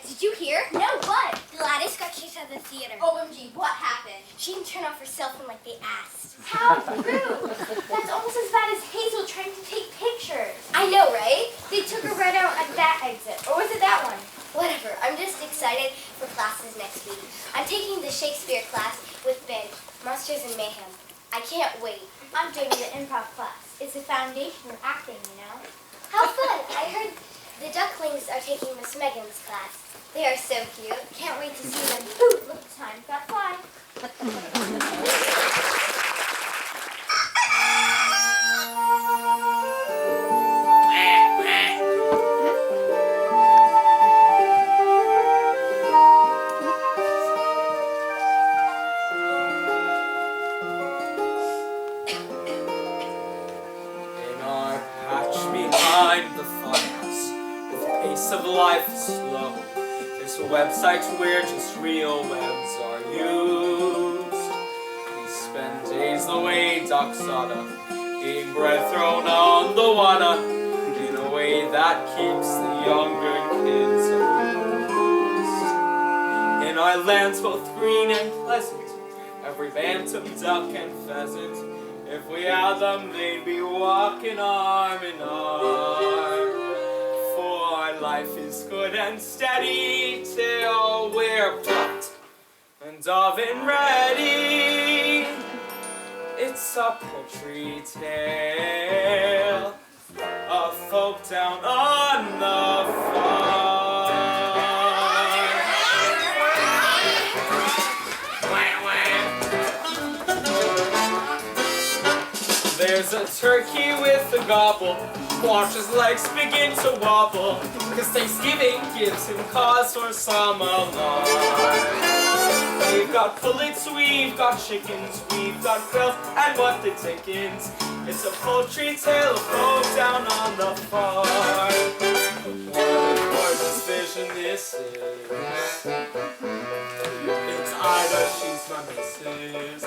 Did you hear? No, what? Gladys got kicked out of the theater. OMG, what happened? She didn't turn off her cell phone like they asked. How rude. That's almost as bad as Hazel trying to take pictures. I know, right? They took her right out at that exit. Or was it that one? Whatever. I'm just excited for classes next week. I'm taking the Shakespeare class with Ben, Monsters and Mayhem. I can't wait. I'm doing the improv class. It's a foundation of acting, you know? How fun! I heard the ducklings are taking Miss Megan's class. They are so cute. Can't wait to see them. Ooh, look, time got fly. Of life is slow. There's a website where just real webs are used. We spend days the way ducks oughta, eating bread thrown on the water, in a way that keeps the younger kids amused. In our lands both green and pleasant, every bantam, duck and pheasant, if we had them they'd be walking arm in arm. Life is good and steady till we're plucked and oven ready. It's a poultry tale of folk down on the farm. There's a turkey with a gobble, watch his legs begin to wobble, cause Thanksgiving gives him cause for some alarm. We've got pullets, we've got chickens, we've got quails, and what the dickens. It's a poultry tale of folk down on the farm. What a gorgeous vision this is. It's Ida, she's my missus.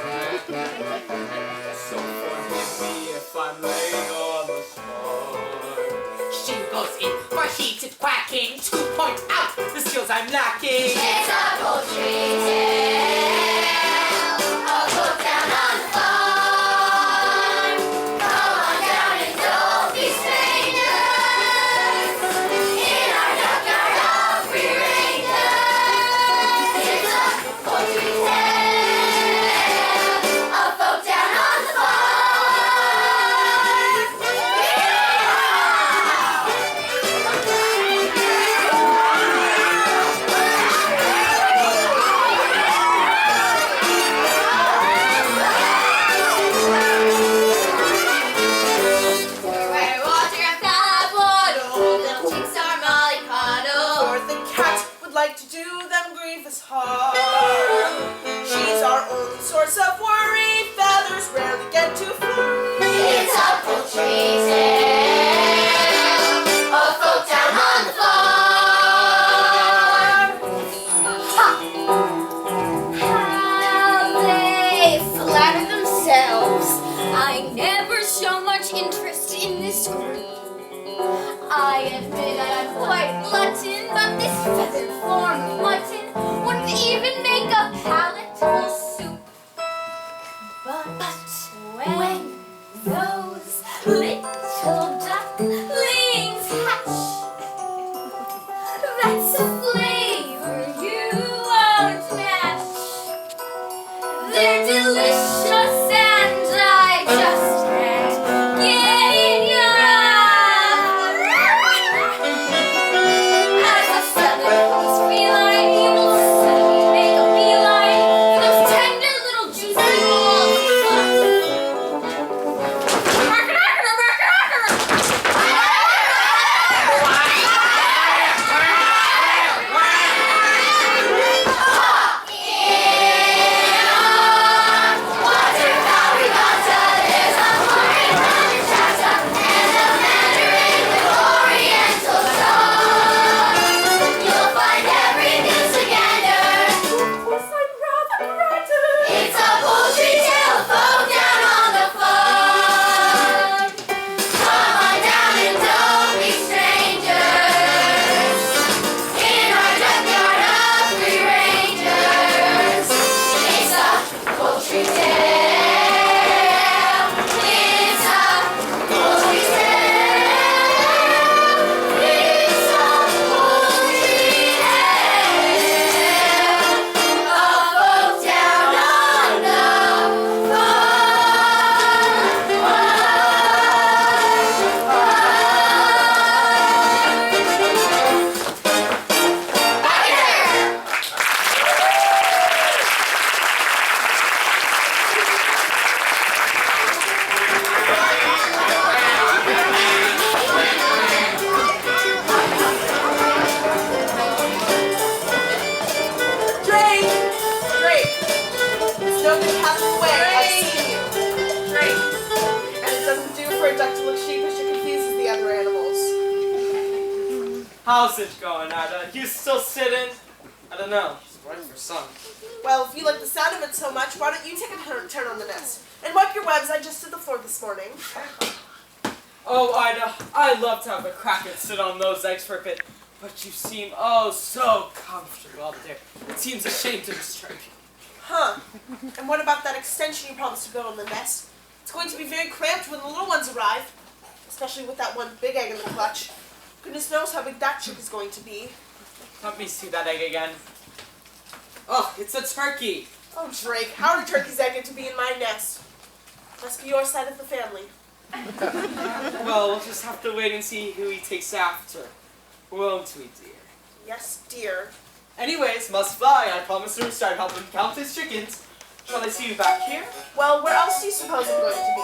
So forgive me if I'm laying on the spot. She goes in for heated quacking to point out the skills I'm lacking. It's a poultry tale, a folk down on the farm. Come on down and don't be strangers. In our duckyard of free rangers. It's a poultry tale, a folk down on the farm. To do them grievous harm. She's our only source of worry. Feathers rarely get too free. It's a poultry tale, a folk down on the farm. How they flatter themselves. I never show much interest in this group. I admit I'm quite glutton, but this feathered form of mutton wouldn't even make a palatable soup. But when those little duck don't get padded away. I've seen you. And it doesn't do for a duck to look sheepish. It confuses the other animals. How's it going, Ida? You still sitting? I don't know. It's right for sun. Well, if you like the sound of it so much, why don't you take a turn on the nest? And wipe your webs. I just did the floor this morning. Oh, Ida, I'd love to have a crack and sit on those eggs for a bit, but you seem oh so comfortable up there. It seems a shame to disturb you. Huh. And what about that extension you promised to build on the nest? It's going to be very cramped when the little ones arrive, especially with that one big egg in the clutch. Goodness knows how big that chick is going to be. Let me see that egg again. Oh, it's a turkey. Oh, Drake, how did turkey's egg get to be in my nest? Must be your side of the family. Well, we'll just have to wait and see who he takes after. Won't we, dear? Yes, dear. Anyways, must fly. I promised to start helping count his chickens. Shall I see you back here? Well, where else do you suppose I'm going to be?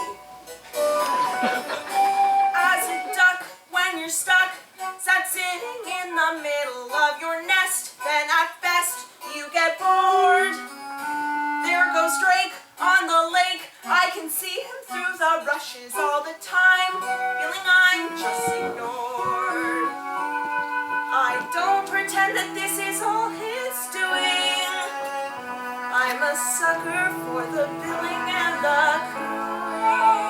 As a duck, when you're stuck, sat sitting in the middle of your nest, then at best you get bored. There goes Drake on the lake. I can see him through the rushes all the time, feeling I'm just ignored. I don't pretend that this is all his doing. I'm a sucker for the billing and the cooing.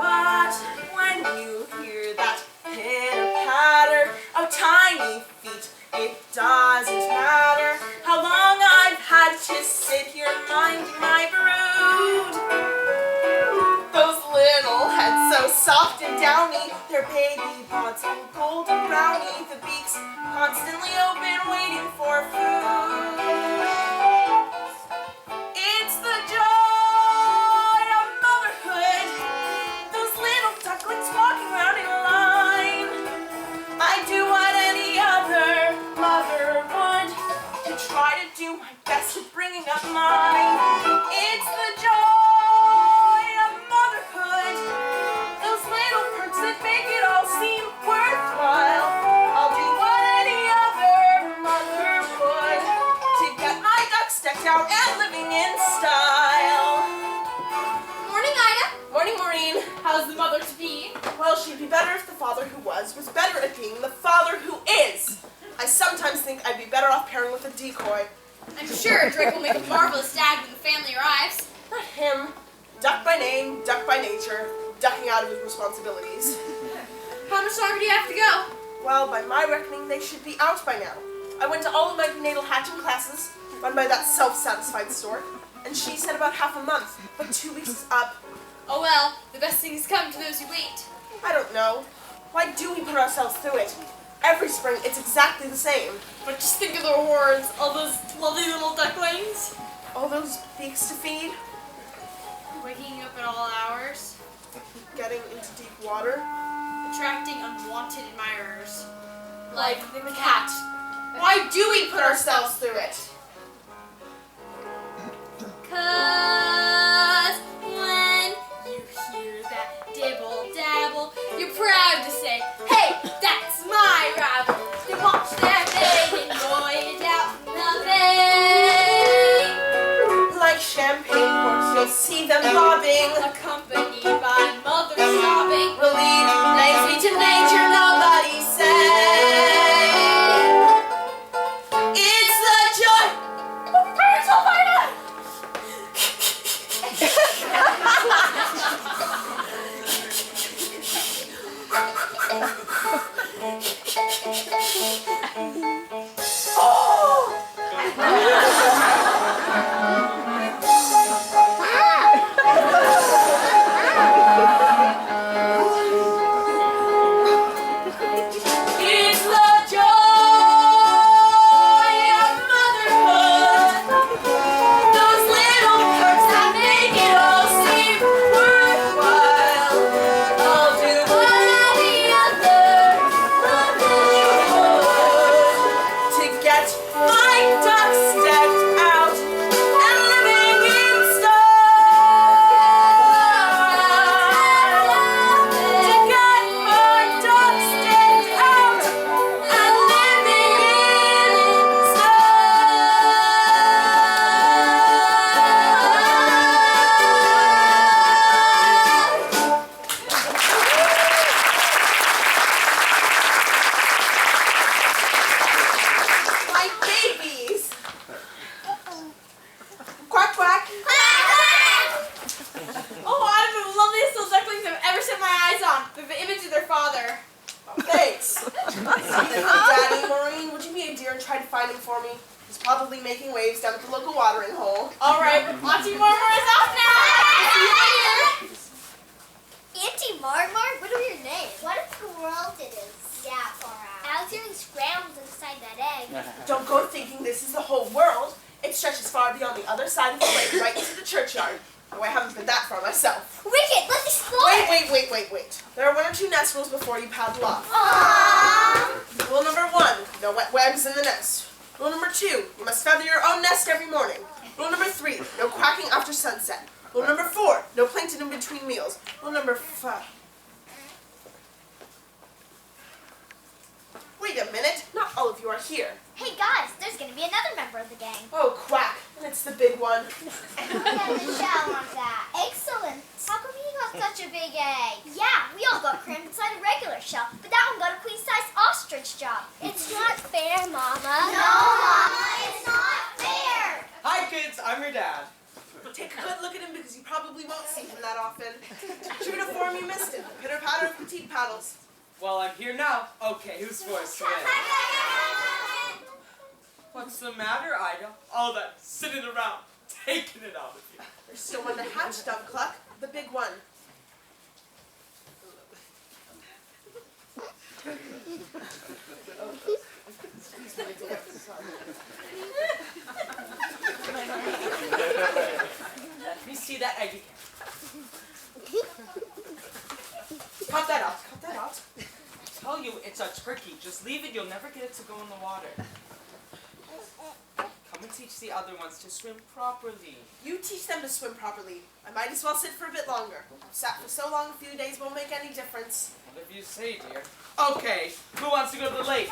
But when you hear that pitter-patter of tiny feet, it doesn't matter how long I've had to sit here minding my brood. Those little heads so soft and downy, their baby pods all golden browny, the beaks constantly open waiting for food. It's the joy of motherhood, those little ducklings walking around in a line. I do what any other mother would, to try to do my best at bringing up mine. It's the joy of motherhood, those little perks that make it all seem worthwhile. I'll do what any other mother would, to get my ducks decked out and living in style. Morning, Ida. Morning, Maureen. How's the mother to be? Well, she'd be better if the father who was better at being the father who is. I sometimes think I'd be better off pairing with a decoy. I'm sure Drake will make a marvelous dad when the family arrives. Not him. Duck by name, duck by nature, ducking out of his responsibilities. How much longer do you have to go? Well, by my reckoning, they should be out by now. I went to all of my prenatal hatching classes, run by that self-satisfied stork, and she said about half a month, but 2 weeks is up. Oh well, the best things come to those who wait. I don't know. Why do we put ourselves through it? Every spring, it's exactly the same. But just think of the rewards, all those lovely little ducklings. All those beaks to feed, Waking up at all hours, getting into deep water. attracting unwanted admirers. Like the cat. Why do we put ourselves through it? 'Cause when you hear that dibble-dabble, you're proud to say, hey, that's my rival. They watch their baby voyage out in the bay. Like champagne corks, you'll see them bobbing, Accompanied by mothers sobbing. relieved, nice me to nature, nobody say. It's the joy. Burn yourself, Ida! Oh! Jr. and try to find him for me. He's probably making waves down at the local watering hole. All right, Auntie Marmar is off now. Auntie Marmar? What are your names? What a world it is. Yeah, far out. I was hearing scrambles inside that egg. Don't go thinking this is the whole world. It stretches far beyond the other side of the lake, right into the churchyard. Oh, I haven't been that far myself. Wicked, let's explore. Wait. There are 1 or 2 nest rules before you paddle off. Aww. Rule number 1, no wet webs in the nest. Rule number 2, you must feather your own nest every morning. Rule number 3, no quacking after sunset. Rule number 4, no plankton in between meals. Rule number 5. Wait a minute, not all of you are here. Hey guys, there's gonna be another member of the gang. Oh, quack, and it's the big one. Yeah, the shell on that. Excellent. How come he got such a big egg? Yeah, we all got crammed inside a regular shell, but that one got a queen-sized ostrich job. It's not fair, Mama. No, Mama, it's not fair. Hi kids, I'm your dad. Take a good look at him because you probably won't see him that often. True to form, you missed him. Pitter-patter of petite paddles. Well, I'm here now. Okay, who's first? What's the matter, Ida? All that sitting around, taking it out of you. There's still one to hatch, Dumb Cluck. The big one. Let me see that egg again. Cut that out. I tell you, it's a turkey. Just leave it. You'll never get it to go in the water. Come and teach the other ones to swim properly. You teach them to swim properly. I might as well sit for a bit longer. I've sat for so long, a few days won't make any difference. Whatever you say, dear. Okay, who wants to go to the lake?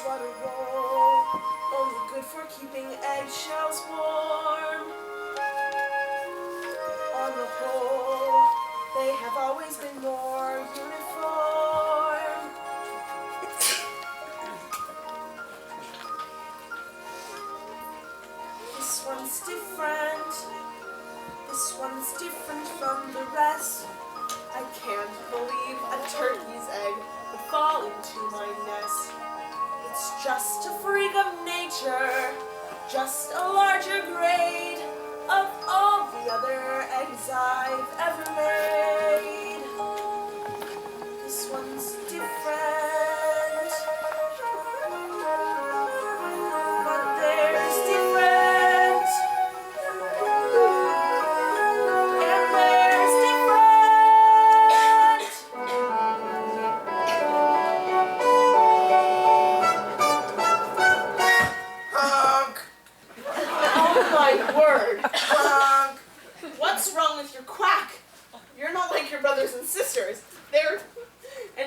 What a roll, only good for keeping eggshells warm. On the whole, they have always been more uniform. This one's different. This one's different from the rest. I can't believe a turkey's egg would fall into my nest. It's just a freak of nature, just a larger grade of all the other eggs I've ever made. This one's different, but there's different, and there's different. Honk! Oh my word! Honk! What's wrong with your quack? You're not like your brothers and sisters.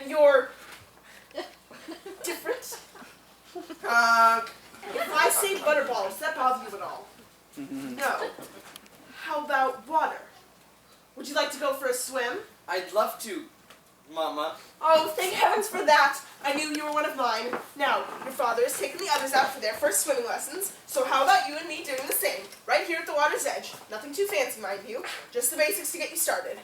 You're different. Honk! If I say butterball, does that bother you at all? No. How about water? Would you like to go for a swim? I'd love to, Mama. Oh, thank heavens for that! I knew you were one of mine. Now, your father has taken the others out for their first swimming lessons, so how about you and me doing the same? Right here at the water's edge. Nothing too fancy, mind you. Just the basics to get you started.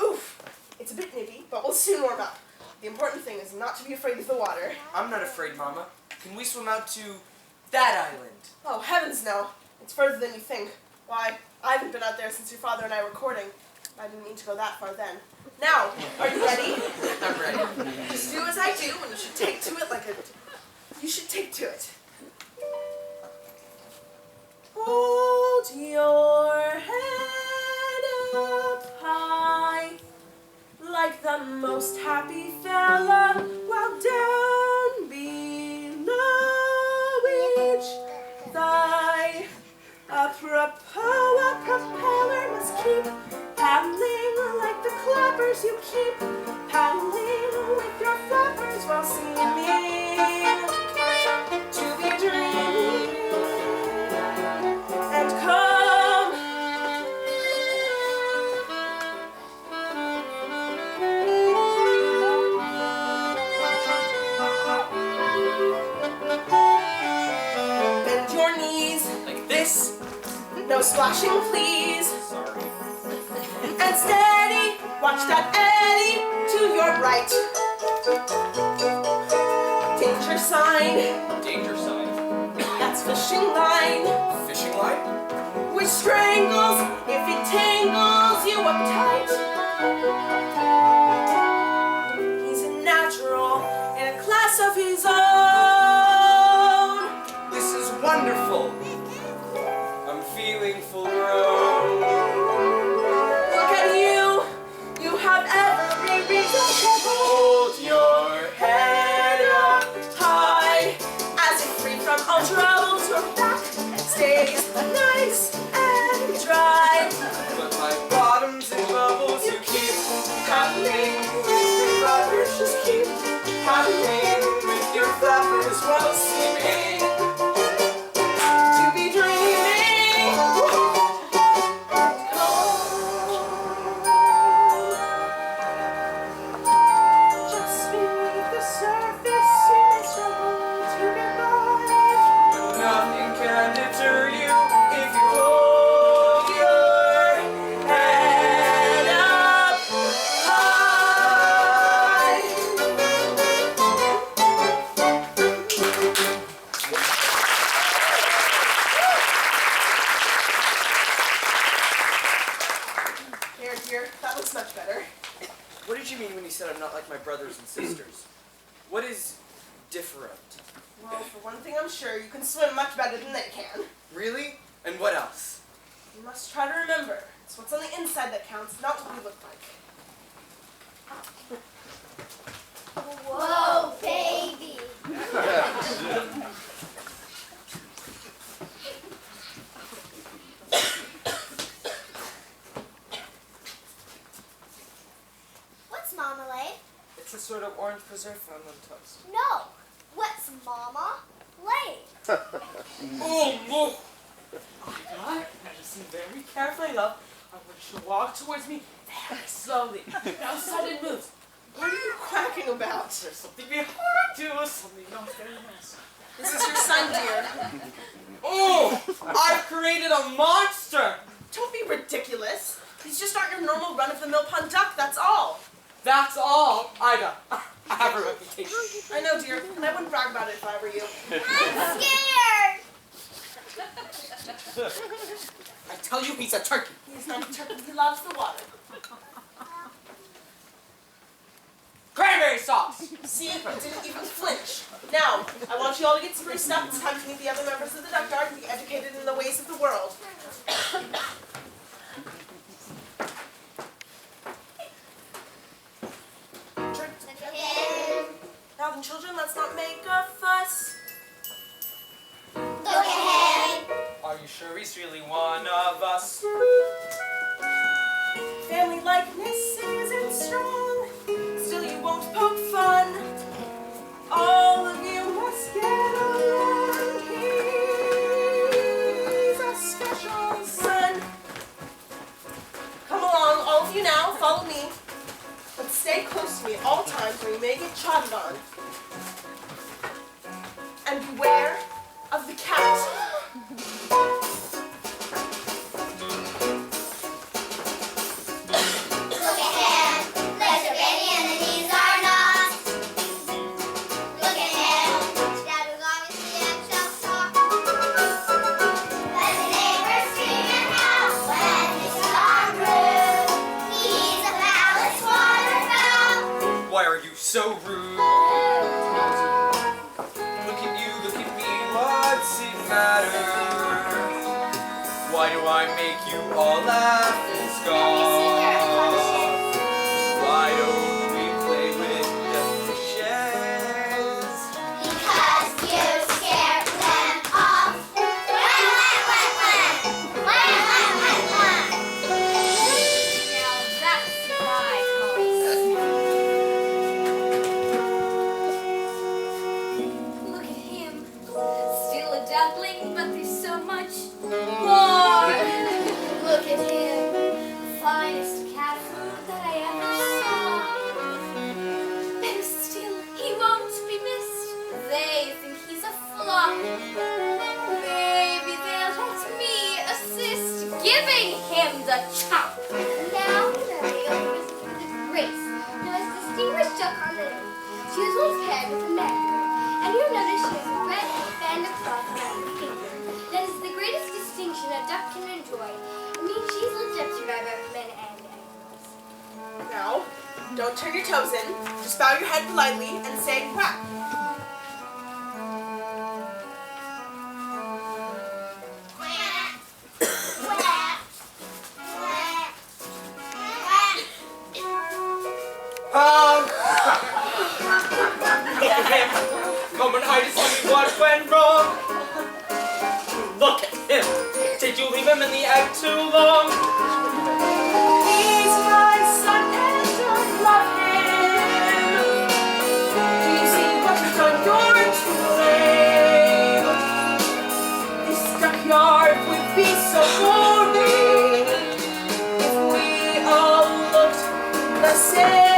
Oof! It's a bit nippy, but we'll soon warm up. The important thing is not to be afraid of the water. I'm not afraid, Mama. Can we swim out to that island? Oh, heavens no. It's further than you think. Why, I haven't been out there since your father and I were courting. I didn't mean to go that far then. Now, are you ready? I'm ready. Just do as I do, and you should take to it like a... You should take to it. Hold your head up high, like the most happy fella, while down below each thigh. Apropos, a propeller must keep paddling like the clappers you keep paddling with your flappers while seeming to be dreaming. And come, bend your knees, Like this? no splashing please. Sorry. And steady, watch Watch that eddy to your right. Danger sign. Danger sign. That's fishing line. Fishing line? Which strangles if it tangles you uptight. He's a natural in a class of his own. This is wonderful. I'm feeling full grown. Look at you. You have every reason to Hold your head up. high. As if free from all troubles, your back stays nice and dry. But my bottoms and bubbles you keep happening with your flappers. Just keep happening with your flappers while sleeping. To be dreaming. Just beneath the surface, you may struggle to get by. But nothing can deter you if you hold your head up high. Here, that looks much better. What did you mean when you said I'm not like my brothers and sisters? What is different? Well, for one thing, I'm sure you can swim much better than they can. Really? And what else? You must try to remember, it's what's on the inside that counts, not what we look like. Whoa, baby. What's marmalade? It's a sort of orange preserve found on toast. No. What's mama? Lade. Oh, no! Now listen very carefully, love. I want you to walk towards me very slowly. Now sudden moves. What are you quacking about? There's something behind you, something not very nice. This is your son, dear. Oh! I've created a monster! Don't be ridiculous. He's just not your normal run-of-the-mill pond duck, that's all. That's all, Ida. I have a reputation. I know, dear, and I wouldn't brag about it if I were you. I'm scared. I tell you, he's a turkey. He's not a turkey, he loves the water. Cranberry sauce! See, he didn't even flinch. Now, I want you all to get spruced up. It's time to meet the other members of the duck guard and be educated in the ways of the world. Now then, children, let's not make a fuss. Look at him. Are you sure he's really one of us? Family likeness isn't strong, still you won't poke fun. All of you must get along. He's a special son. Come along, all of you now, follow me. But stay close to me at all times or you may get trotted on. And beware of the cat. Look at him. Let's look at him and these are not. Look at him. Dad was obviously eggshell talk. Let the neighbors scream and howl when his alarm grew. He's a palace waterfowl. Why are you so rude? Look at you, look at me, what's it matter? Why do I make you all laugh and scoff? Why don't we play with the fishes? Because you scared them off. When. Now that's what I call Look at him. Still a duckling, but there's so much more. Look at him. Finest Grace, the most distinguished duck on earth. She was once paired with a motherhood, and you'll notice she has a red band of cloth around her finger. That is the greatest distinction a duck can enjoy. It means she's looked up to by both men and animals. Now, don't turn your toes in. Just bow your head politely and say quack. Look at him! Come and hide and tell me what went wrong! Look at him! Did you leave him in the egg too long? He's my son and I love him. Do you see what you've done? You're to blame. This duckyard would be so boring if we all looked the same.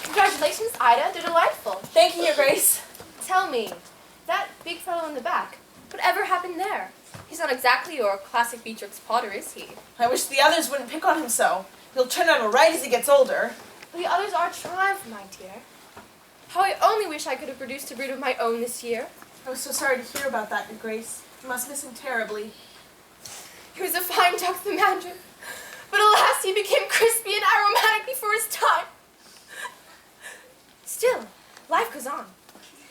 Congratulations, Ida. They're delightful. Thank you, Your Grace. Tell me, that big fellow in the back, whatever happened there? He's not exactly your classic Beatrix Potter, is he? I wish the others wouldn't pick on him so. He'll turn out all right as he gets older. The others are trying, my dear. How I only wish I could have produced a brood of my own this year. I was so sorry to hear about that, Your Grace. You must miss him terribly. He was a fine duck, the mandarin, but alas, he became crispy and aromatic before his time. Still, life goes on.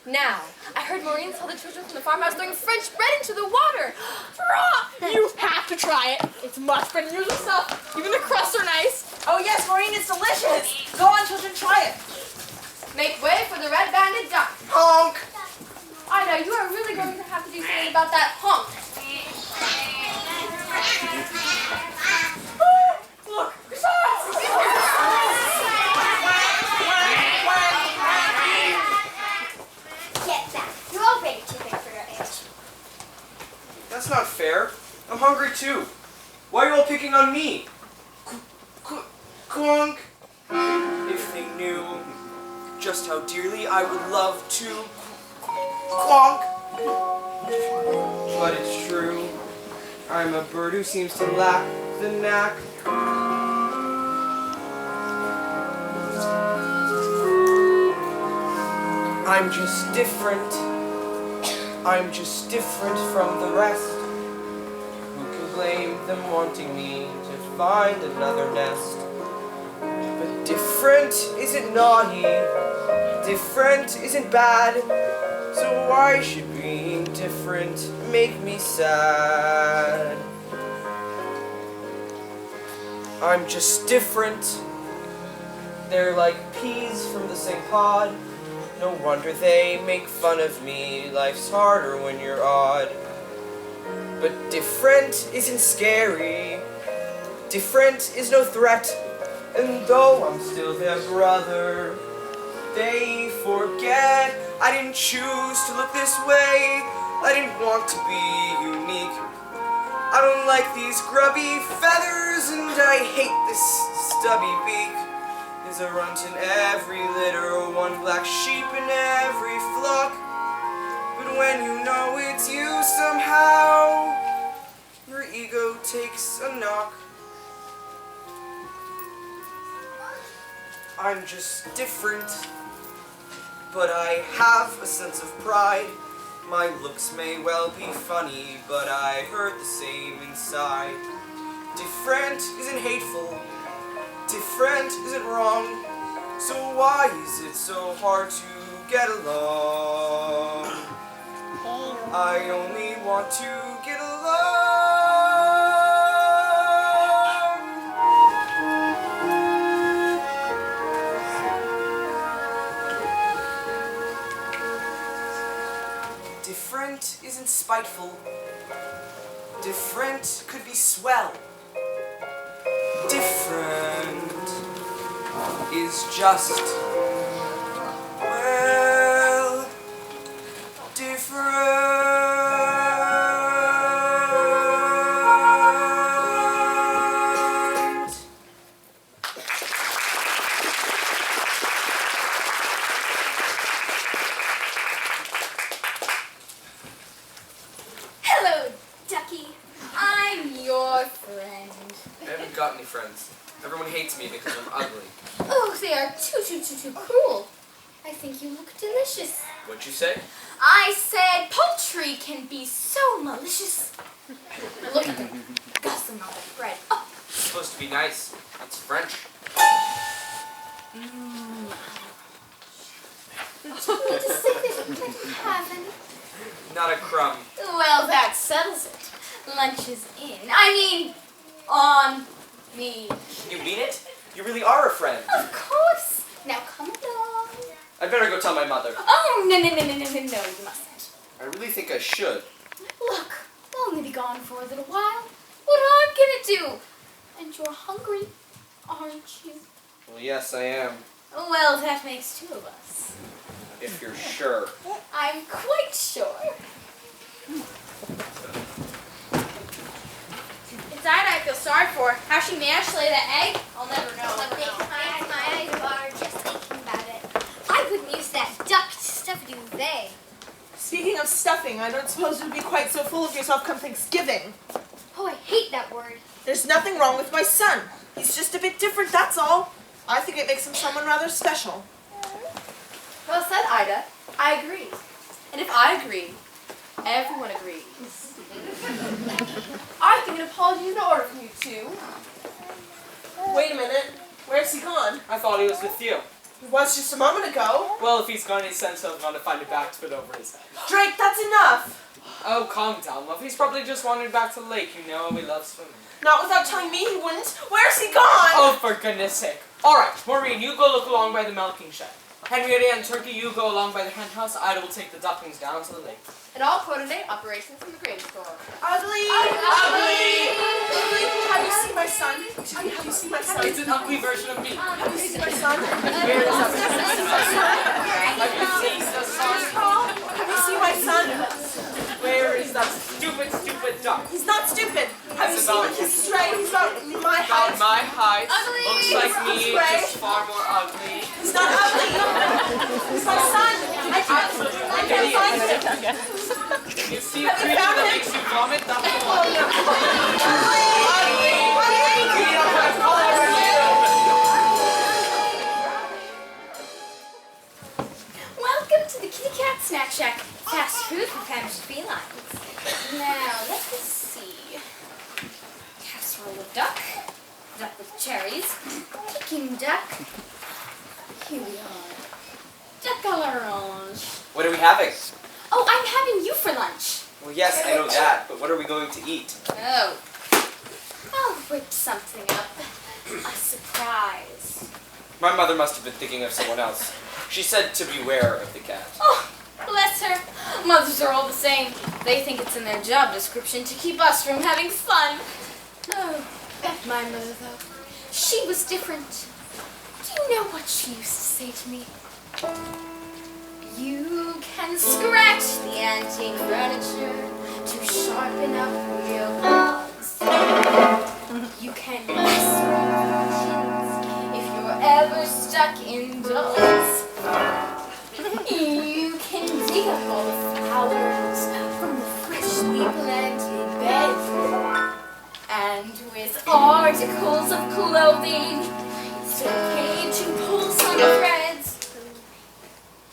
Now, I heard Maureen tell the children from the farmhouse throwing French bread into the water. Hurrah! You have to try it. It's much better than usual stuff. Even the crusts are nice. Oh yes, Maureen, it's delicious. Go on, children, try it. Make way for the red-banded duck. Honk! Ida, you are really going to have to do something about that honk. Look. Get back. You're all ready to pick for your age. That's not fair. I'm hungry too. Why are you all picking on me? Quonk! If they knew just how dearly I would love to quonk. But it's true. I'm a bird who seems to lack the knack. I'm just different. I'm just different from the rest. Who can blame them wanting me to find another nest? But different isn't naughty. Different isn't bad. So why should being different make me sad? I'm just different. They're like peas from the same pod. No wonder they make fun of me. Life's harder when you're odd. But different isn't scary. Different is no threat. And though I'm still their brother, they forget I didn't choose to look this way. I didn't want to be unique. I don't like these grubby feathers, and I hate this stubby beak. There's a runt in every litter, one black sheep in every flock. But when you know it's you somehow, your ego takes a knock. I'm just different, but I have a sense of pride. My looks may well be funny, but I hurt the same inside. Different isn't hateful. Different isn't wrong. So why is it so hard to get along. I only want to get along. Different isn't spiteful. Different could be swell. Different is just, well, different. Hello, Ducky. I'm your friend. I haven't got any friends. Everyone hates me because I'm ugly. Oh, they are too cruel. I think you look delicious. What'd you say? I said poultry can be so malicious. Look at them, guzzling all that bread. Oh, It's supposed to be nice. It's French. need to say that you can't have any. Not a crumb. Well, that settles it. Lunch is in. I mean, on me. You mean it? You really are a friend. Of course. Now come along. I'd better go tell my mother. Oh, no, you mustn't. I really think I should. Look, we'll only be gone for a little while. What I'm gonna do? And you're hungry, aren't you? Well, yes, I am. Well, that makes two of us. If you're sure. I'm quite sure. It's Ida I feel sorry for. How she managed to lay that egg, I'll never know. My eyes are just thinking about it. I wouldn't use that duck to stuff a duvet. Speaking of stuffing, I don't suppose you'd be quite so full of yourself come Thanksgiving. Oh, I hate that word. There's nothing wrong with my son. He's just a bit different, that's all. I think it makes him someone rather special. Well said, Ida. I agree. And if I agree, everyone agrees. I think an apology is in order from you two. Wait a minute. Where's he gone? I thought he was with you. He was just a moment ago. Well, if he's gone, he sent someone to find a bag to put over his head. Drake, that's enough. Oh, calm down, love. He's probably just wandered back to the lake. You know we love swimming. Not without telling me he wouldn't. Where's he gone? Oh, for goodness sake. All right, Maureen, you go look along by the milking shed. Henrietta and Turkey, you go along by the hen house. Ida will take the ducklings down to the lake. And I'll coordinate operations from the grain store. Ugly! Ugly! Ugly! Have you seen my son? Have you seen my son? It's an ugly version of me. Have you seen my son? Where is that? Have you seen the sun? Have you seen my son? Where is that stupid duck? He's not stupid. Have you It's seen about- him? He's straight. He's about my About height. my height. Ugly. Looks like me, Right. just far more ugly. He's not ugly. He's my son. I can't find him. You see a creature that makes you vomit? That's the one. Welcome to the Kitty Cat Snack Shack. Fast food for famished felines. Now, let us see. Casserole of duck. Duck with cherries. Peking duck. Here we are. Duck à l'orange. What are we having? Oh, I'm having you for lunch. Well, yes, I know that, but what are we going to eat? Oh. I'll whip something up. A surprise. My mother must have been thinking of someone else. She said to beware of the cat. Oh, bless her. Mothers are all the same. They think it's in their job description to keep us from having fun. Oh, my mother, though. She was different. Do you know what she used to say to me? You can scratch the antique furniture to sharpen up real logs. You can whisper fortunes if you're ever stuck indoors. You can dig up all the flowers from the freshly planted bed. And with articles of clothing, it's okay to pull some threads.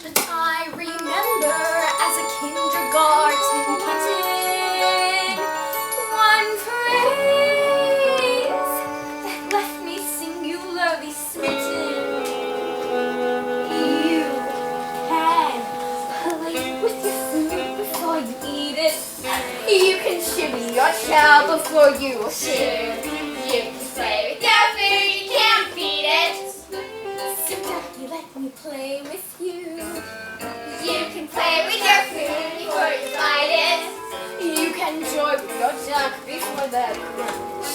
But I remember as a kindergarten kitten, one phrase that left me singularly smitten. You can You can shimmy your shell before you share. You can play with your food, you can't beat it. So ducky, let me play with you. You can play with your food before you bite it. You can joy with your duck before the crunch.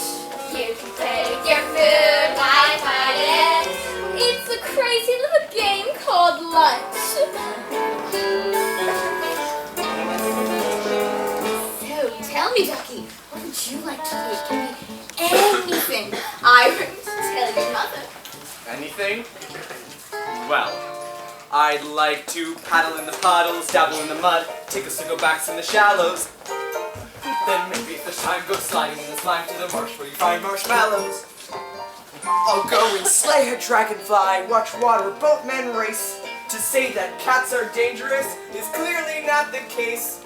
You can play with your food while you bite it. It's a crazy little game called lunch. So tell me, Ducky, what would you like to eat? Give me anything. I wouldn't tell your mother. Anything? Well, I'd like to paddle in the puddles, dabble in the mud, take a sticklebacks in the shallows. Then maybe if the time goes sliding in the slime to the marsh where you find marshmallows. I'll go and slay a dragonfly, watch water boatmen race. To say that cats are dangerous is clearly not the case.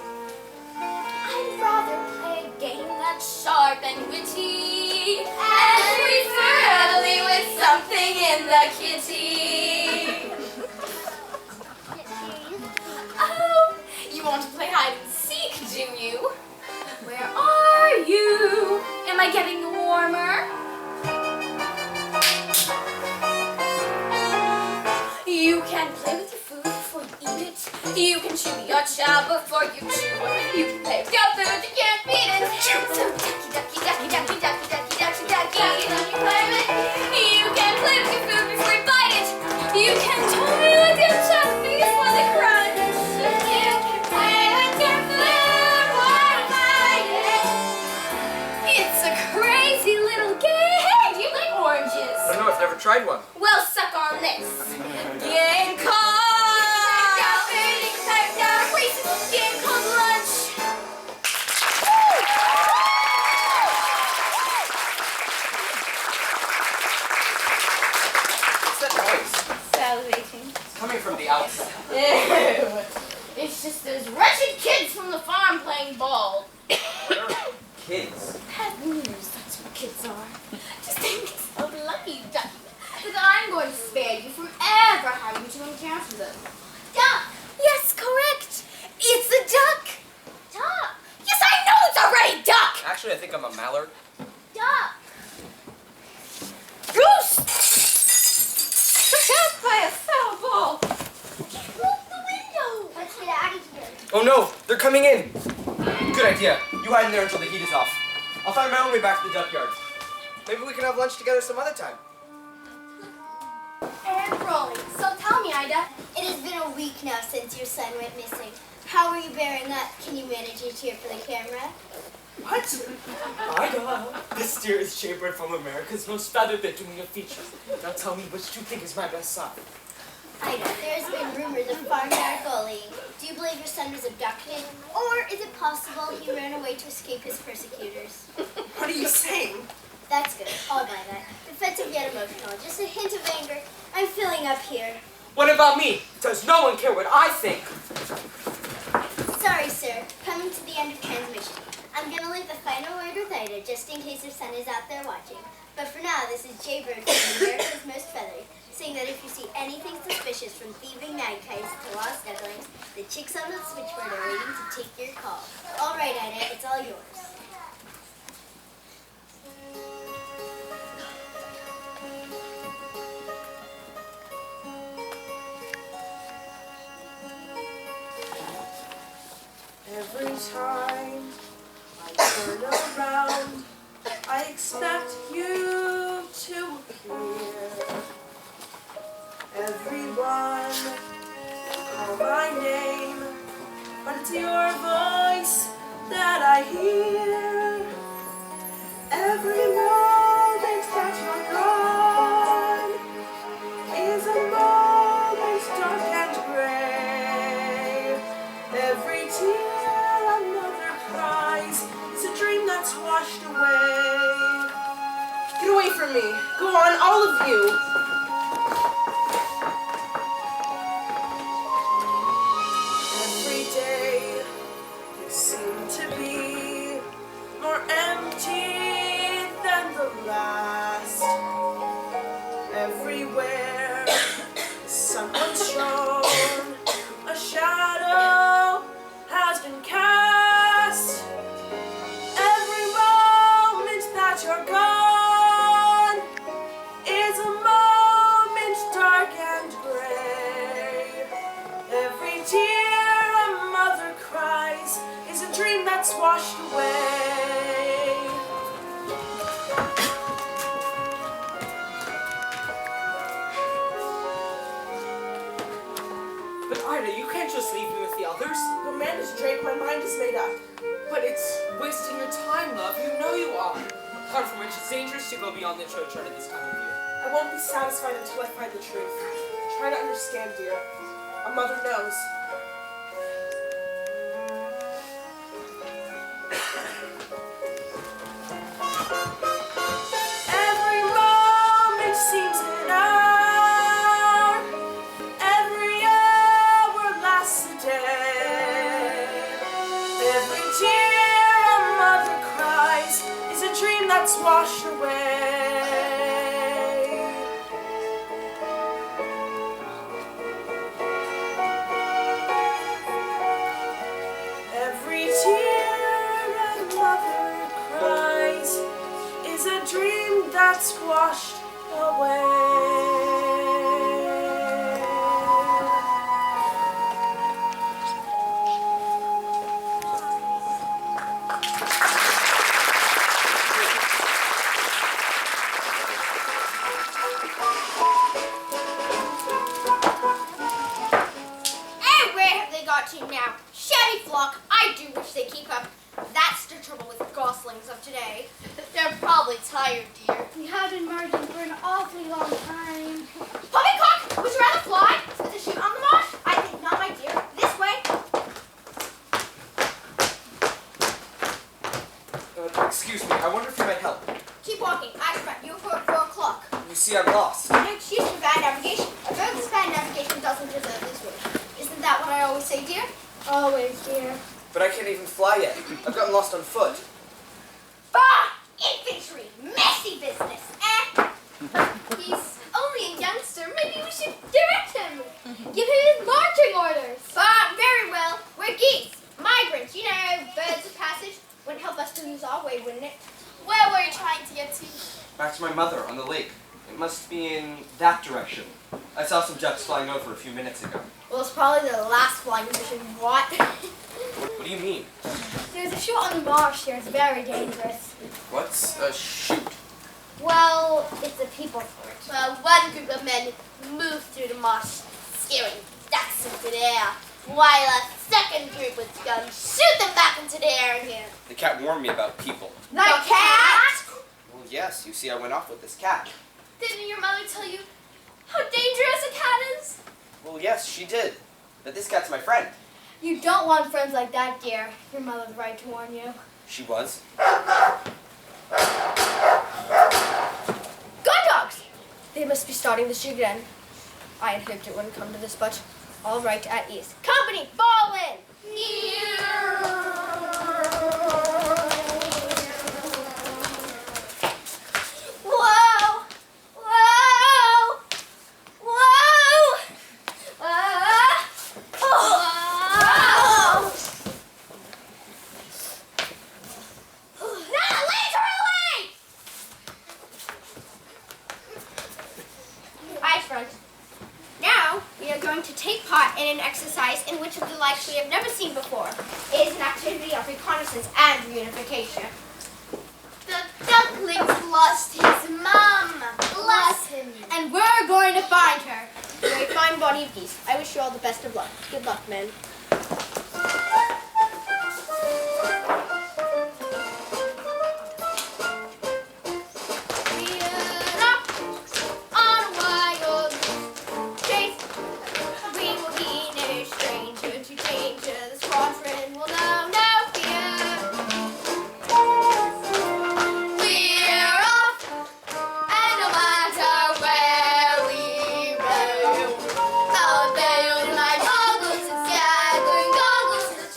I'd rather play a game that's sharp and witty, and preferably with something in the kitty. Oh, you want to play hide and seek, do you? Where are you? Am I getting warmer? You can play with your food before you eat it. You can chew your chow before you chew it. You can play with your food, you can't beat it. So ducky, ducky, ducky, ducky, ducky, ducky, ducky, ducky. You can play with your food before you bite it. You can toy with your chuck before the crunch. You can play with your food while you bite it. It's a crazy little game. Do you like oranges? I don't know, I've never tried one. Well, suck on this. Game called Game called Lunch. What's that noise? Salivating. It's coming from the outside. Ew. It's just those wretched kids from the farm playing ball. Kids. Bad news, that's what kids are. Just think so lucky, Ducky, that I'm going to spare you from ever having to encounter them. Duck! Yes, correct! It's a duck! Duck! Yes, I know it's already duck! Actually, I think I'm a mallard. Duck! Goose! Hit by a foul ball! Close the window! Let's get out of here. Oh no, they're coming in. Good idea. You hide in there until the heat is off. I'll find my own way back to the duck yard. Maybe we can have lunch together some other time. And rolling. So tell me, Ida, it has been a week now since your son went missing. How are you bearing up? Can you manage to cheer for the camera? What? Ida, this deer is Jaybird from America's Most Feathered. They're doing a feature. Now tell me which you think is my best son. Ida, there's been rumors of farmyard bullying. Do you believe your son was abducted? Or is it possible he ran away to escape his persecutors? What are you saying? That's good. I'll buy that. Defensive yet emotional. Just a hint of anger. I'm filling up here. What about me? Does no one care what I think? Sorry, sir. Coming to the end of transmission. I'm gonna leave the final word with Ida, just in case your son is out there watching. But for now, this is Jaybird from America's Most Feathered, saying that if you see anything suspicious from thieving magpies to lost ducklings, the chicks on the switchboard are waiting to take your call. All right, Ida, it's all yours. Every time I turn around, I expect you to appear. Everyone call my name, but it's your voice that I hear. Every moment that you're gone is a moment dark and gray. Every tear another cries is a dream that's washed away. Get away from me. Go on, all of you. Every day you seem to be more empty than the last. Everywhere someone's shown, a shadow has been cast. that's washed away. But Ida, you can't just leave me with the others. Your man is Drake, my mind is made up. But it's wasting your time, love. You know you are. Apart from which, it's dangerous to go beyond the churchyard at this time of year. I won't be satisfied until I find the truth. Try to understand, dear. A mother knows. Every moment seems an hour. Every hour lasts a day. Every tear a mother cries is a dream that's washed away. Every tear a mother cries is a dream that's washed away. And where have they got to now? Shabby flock, I do wish they keep up. That's the trouble with goslings of today. They're probably tired, dear. We have been marching for an awfully long time. Poppycock, would you rather fly with a shoot on the marsh? I think not, my dear. This way. Excuse me, I wonder if you might help. Keep walking. I expect you for 4 o'clock. You see, I'm lost. No excuse for bad navigation. A road with bad navigation doesn't deserve this road. Isn't that what I always say, dear? Always, dear. But I can't even fly yet. I've gotten lost on foot. Bah! Infantry! Messy business, eh? He's only a youngster. Maybe we should direct him. Give him his marching orders. Bah, very well. We're geese. Migrants, you know, birds of passage. Wouldn't help us to lose our way, wouldn't it? Where were you trying to get to? Back to my mother on the lake. It must be in that direction. I saw some ducks flying over a few minutes ago. Well, it's probably the last flying mission. What? What do you mean? There's a shoot on the marsh here. It's very dangerous. What's a shoot? Well, it's a people sport. Well, one group of men moved through the marsh, scaring ducks into the air, while a second group with guns shoot them back into the air again. The cat warned me about people. The cat? Well, yes. You see, I went off with this cat. Didn't your mother tell you how dangerous a cat is? Well, yes, she did. But this cat's my friend. You don't want friends like that, dear. Your mother's right to warn you. She was. Gun dogs! They must be starting the shoot again. I had hoped it wouldn't come to this, but all right at ease. Company, fall in! Whoa! Whoa! Whoa! Whoa! Not literally! Alright, friends. Now, we are going to take part in an exercise in which of the likes we have never seen before. It is an activity of reconnaissance and reunification. The duckling's lost his mom. Bless him. And we're going to find her. Very fine body of geese. I wish you all the best of luck. Good luck, men. We're off on a wild chase. We will be no stranger to danger. The squadron will know no fear. We're off, and no matter where we roam, I'll build my goggles and sky, going goggles to the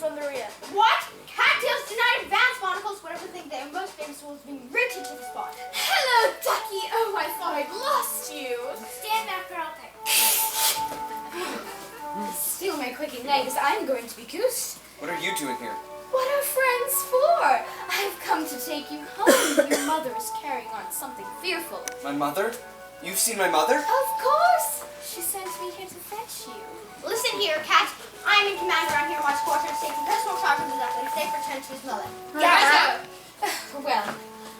from the rear. What? Cattails do not advance monocles. Whatever think they are most famous for is being rooted to the spot. Hello, Ducky. Oh, I thought I'd lost you. Stand back or I'll peck. Steal my quaking legs. I'm going to be Goose. What are you doing here? What are friends for? I've come to take you home. Your mother is carrying on something fearful. My mother? You've seen my mother? Of course. She sent me here to fetch you. Listen here, Cat. I'm in command around here. My squadron is taking personal charge of the duckling. Safe return to his mother. Yes, Well,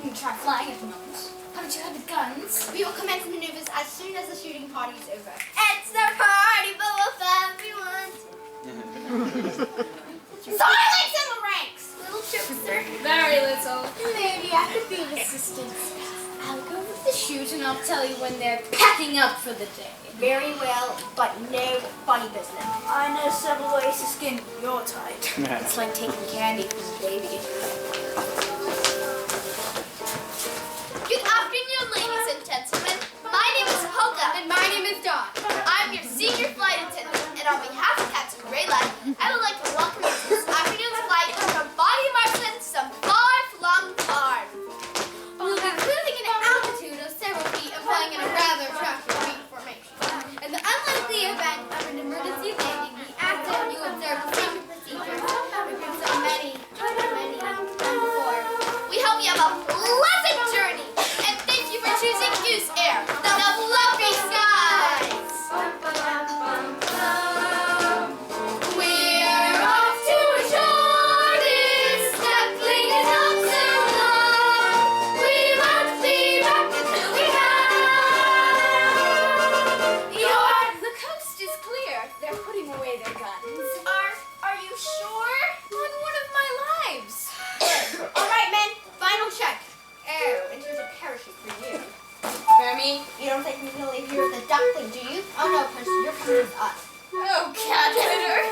you can try flying at the moment. Haven't you heard the guns? We will commence maneuvers as soon as the shooting party is over. It's the party full of everyone. Silence in the ranks! Little trickster. Very little. Maybe I could be of assistance. I'll go with the shoot and I'll tell you when they're packing up for the day. Very well, but no funny business. I know several ways to skin your type. It's like taking candy from a baby. Good afternoon, ladies and gentlemen. My name is Polka. And my name is Dawn. I'm your senior flight attendant, and on behalf of Captain Greylight, I would like to welcome you to this afternoon's flight from Body Marston to some far-flung farm. We'll be cruising at an altitude of several feet and flying in a rather attractive wing formation. In the unlikely event of an emergency landing, we ask that you observe the safety procedures we've been so many times before. We hope you have a pleasant journey, and thank you for choosing Goose Air, the fluffy skies. We're off to a shore, this duckling is not so long. We won't be back until we have the coast is clear. They're putting away their guns. Are you sure? On one of my lives. All right, men, final check. Oh, and here's a parachute for you. Remy? You don't think we can leave here with a duckling, do you? Oh no, Prince, you're coming with us. Oh, cat editor.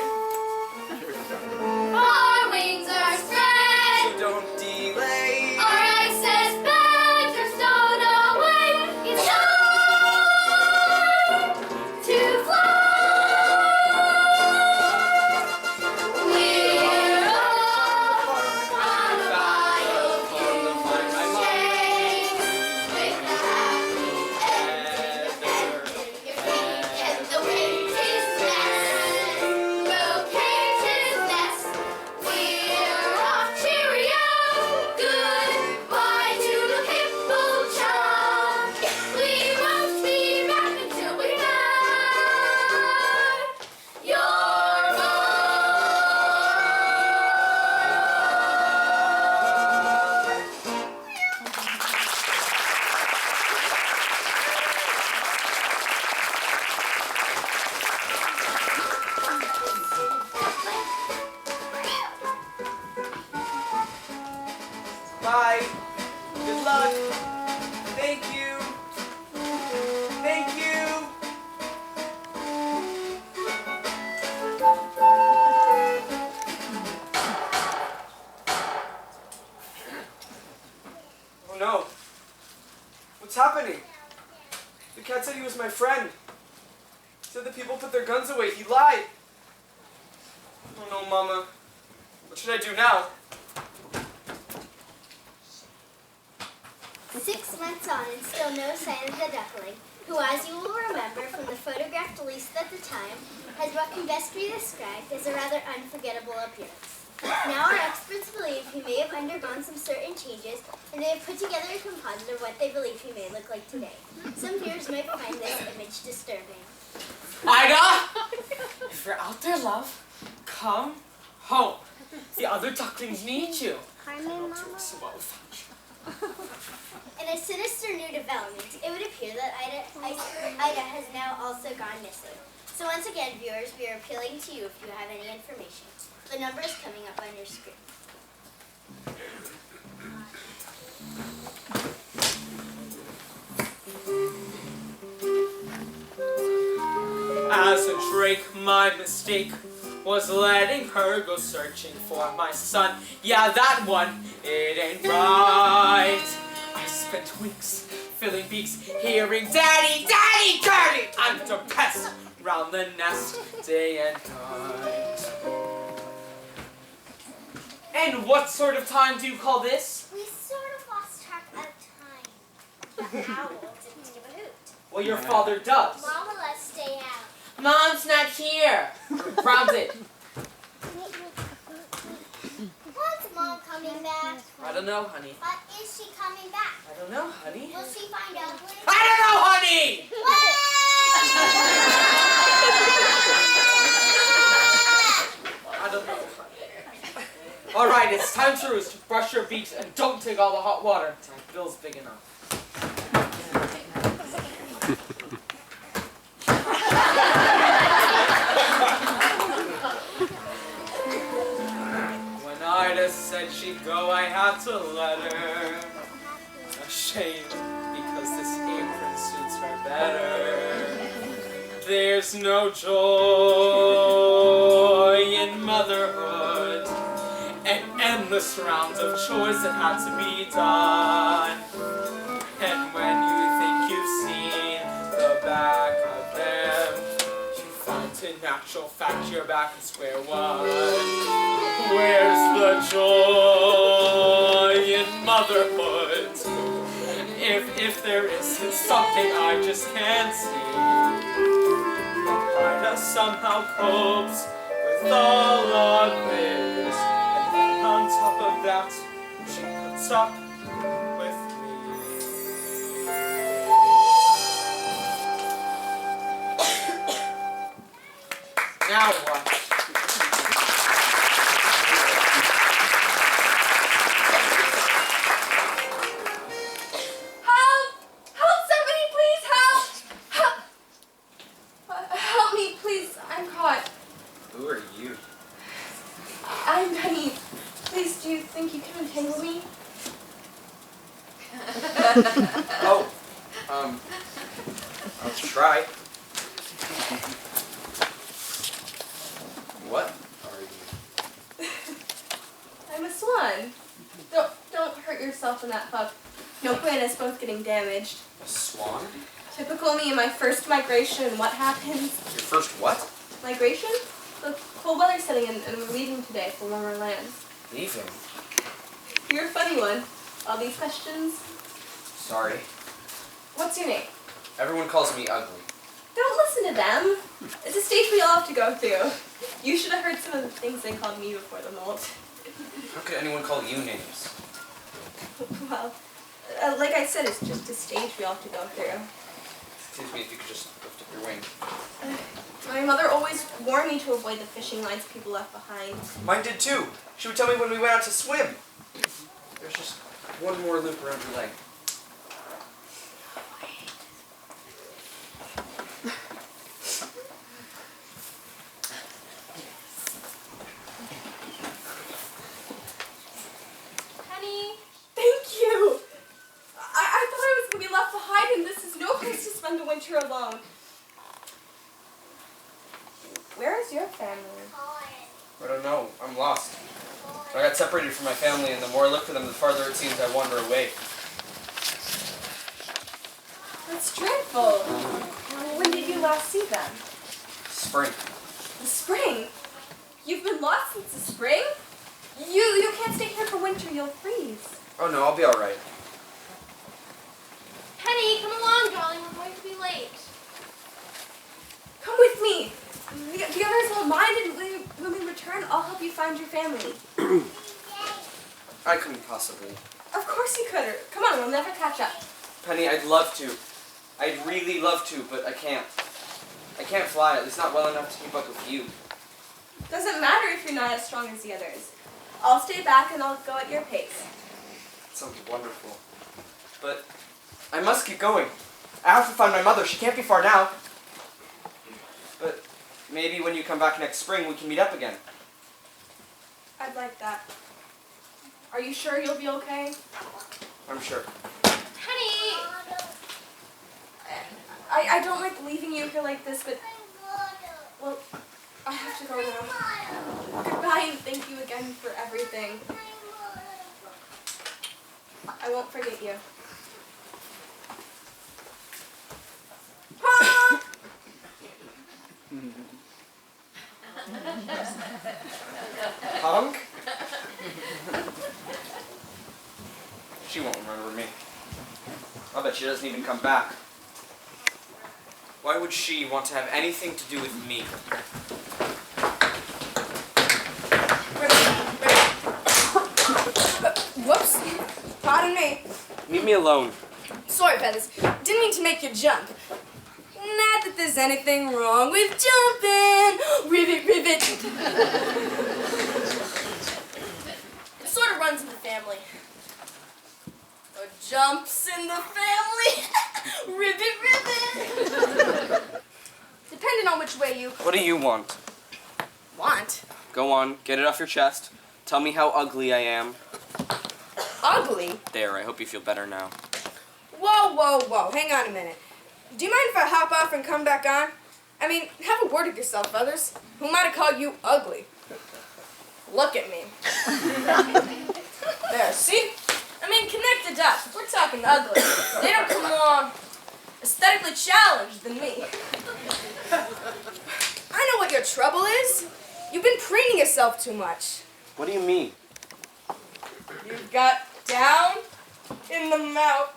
Our wings are spread. Don't delay. Our excess bags are stowed away. It's time to fly. We're off on a wild goose chase with the happy If we get the wind is nest, locate his nest. We're off, cheerio, goodbye to the hippo chum. We won't be back until we have your Bye. Good luck. Thank you. Thank you. Oh no. What's happening? The cat said he was my friend. He said that people put their guns away. He lied. Oh no, Mama. What should I do now? 6 months on and still no sign of the duckling, who, as you will remember from the photograph released at the time, has what can best be described as a rather unforgettable appearance. Now our experts believe he may have undergone some certain changes, and they have put together a composite of what they believe he may look like today. Some viewers might find this image disturbing. Ida! If you're out there, love, come home. The other ducklings need you. Pardon me, Mama? So well without you. In a sinister new development, it would appear that Ida has now also gone missing. So once again, viewers, we are appealing to you if you have any information. The number is coming up on your screen. As a drake, my mistake was letting her go searching for my son. Yeah, that one, it ain't right. I spent weeks filling beaks, hearing daddy, daddy, daddy. I'm depressed round the nest day and night. And what sort of time do you call this? We sort of lost track of time. The owl didn't give a hoot. Well, your father does. Mama, let's stay out. Mom's not here. Grounded. When's Mom coming back? I don't know, honey. But is she coming back? I don't know, honey. Will she find out when? I don't know, honey! I don't know, honey. All right, it's time to roost. Brush your beaks and don't take all the hot water. My bill's big enough. When Ida said she'd go, I had to let her. Ashamed because this apron suits her better. There's no joy in motherhood. An endless round of chores that had to be done. And when you think you've seen the back of them, you find in actual fact you're back in square one. Where's the joy in motherhood? If there isn't something I just can't see. Ida somehow copes with all of this. On top of that, she puts up with me. Now what? Help! Help! Somebody please help! Help! Help me, please. I'm caught. Who are you? I'm Penny. Please, do you think you can untangle me? Oh, I'll try. What are you? I'm a swan. Don't hurt yourself in that pup. No point in us both getting damaged. A swan? Typical me in my first migration, and what happens? Your first what? Migration? The cold weather's setting in, and we're leaving today for warmer lands. Leaving? You're a funny one. All these questions. Sorry. What's your name? Everyone calls me ugly. Don't listen to them. It's a stage we all have to go through. You should have heard some of the things they called me before the molt. How could anyone call you names? Well, like I said, it's just a stage we all have to go through. Excuse me if you could just lift up your wing. My mother always warned me to avoid the fishing lines people left behind. Mine did too. She would tell me when we went out to swim. There's just one more loop around your leg. Honey, thank you. I thought I was going to be left behind, and this is no place to spend the winter alone. Where is your family? I don't know. I'm lost. I got separated from my family, and the more I look for them, the farther it seems I wander away. That's dreadful. When did you last see them? Spring. The spring? You've been lost since the spring? You can't stay here for winter, you'll freeze. Oh no, I'll be alright. Penny, come along, darling. We're going to be late. Come with me. The others won't mind, and when we return, I'll help you find your family. I couldn't possibly. Of course you could. Come on, we'll never catch up. Penny, I'd love to. I'd really love to, but I can't. I can't fly, at least not well enough to keep up with you. Doesn't matter if you're not as strong as the others. I'll stay back and I'll go at your pace. That sounds wonderful. But I must keep going. I have to find my mother. She can't be far now. But maybe when you come back next spring, we can meet up again. I'd like that. Are you sure you'll be okay? I'm sure. Penny! I don't like leaving you here like this, but, well, I have to go now. Goodbye, and thank you again for everything. I won't forget you. Honk? but she doesn't even come back. Why would she want to have anything to do with me? Whoops. Pardon me. Leave me alone. Sorry, Feathers. Didn't mean to make you jump. Not that there's anything wrong with jumping. Rivet, rivet. It sort of runs in the family. Or jumps in the family. Rivet, rivet. Depending on which way you What do you want? want. Go on, get it off your chest. Tell me how ugly I am. Ugly? There, I hope you feel better now. Whoa, whoa, whoa. Hang on a minute. Do you mind if I hop off and come back on? I mean, have a word with yourself, Feathers. Who might have called you ugly? Look at me. There, see? I mean, connect the dots. We're talking ugly. They don't come more aesthetically challenged than me. I know what your trouble is. You've been preening yourself too much. What do you mean? You've got down in the mouth.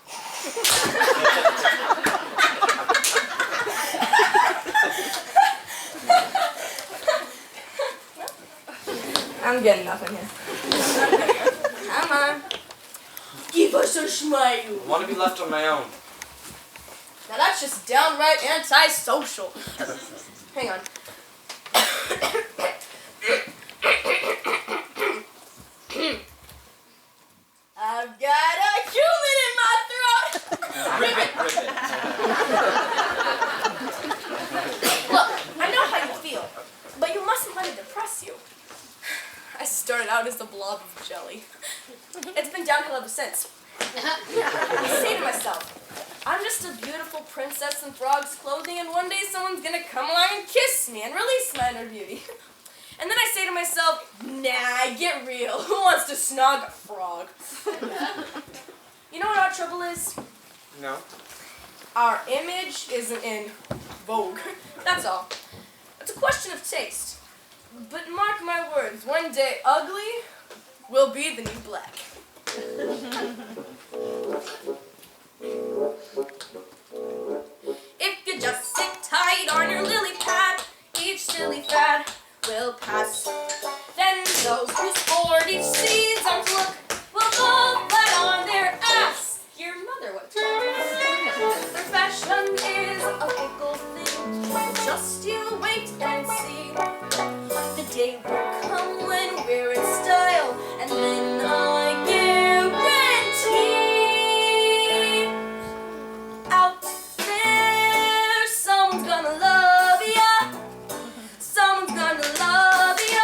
I'm getting nothing here. Come on. Give us a smile. I want to be left on my own. Now that's just downright antisocial. Hang on. I've got a human in my throat. Ribbit, ribbit. Look, I know how you feel, but you mustn't let it depress you. I started out as a blob of jelly. It's been downhill ever since. I say to myself, I'm just a beautiful princess in frog's clothing, and one day someone's gonna come along and kiss me and release my inner beauty. And then I say to myself, nah, get real. Who wants to snog a frog? You know what our trouble is? No. Our image isn't in vogue. That's all. It's a question of taste. But mark my words, one day ugly will be the new black. If you just sit tight on your lily pad, each silly fad will pass. Then those who scored each season's look will go flat on their ass. Your mother what Fashion is a fickle thing. Just you wait and see. The day will come when we're in style, and then I guarantee out there someone's gonna love ya. Someone's gonna love ya.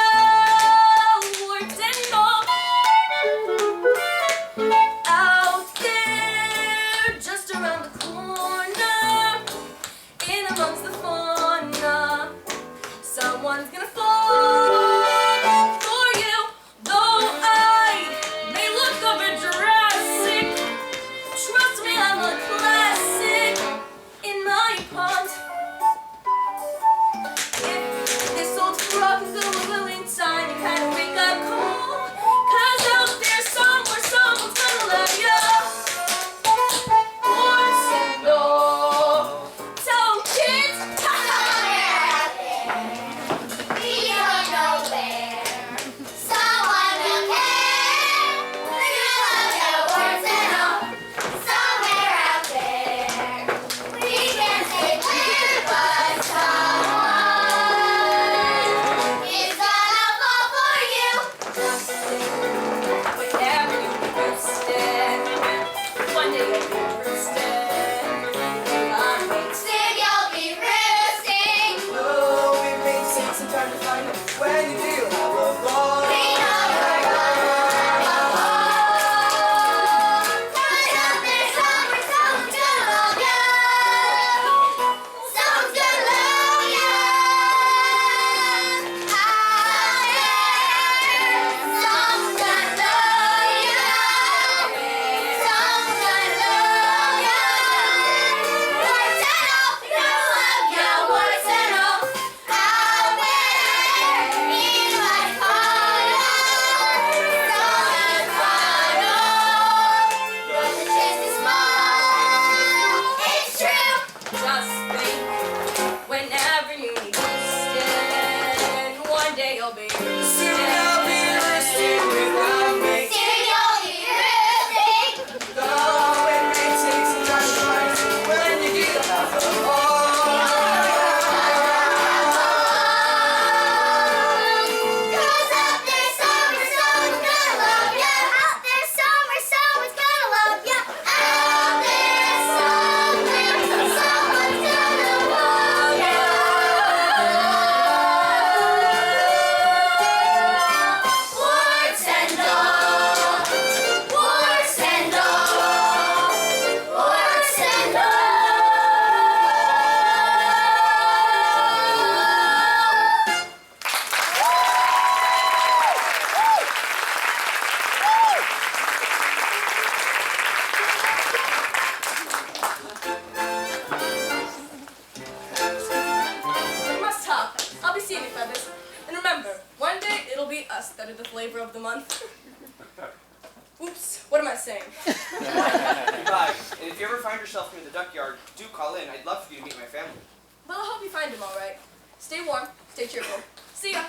Oops, what am I saying? Goodbye. And if you ever find yourself near the duck yard, do call in. I'd love for you to meet my family. Well, I hope you find him all right. Stay warm, stay cheerful. See ya.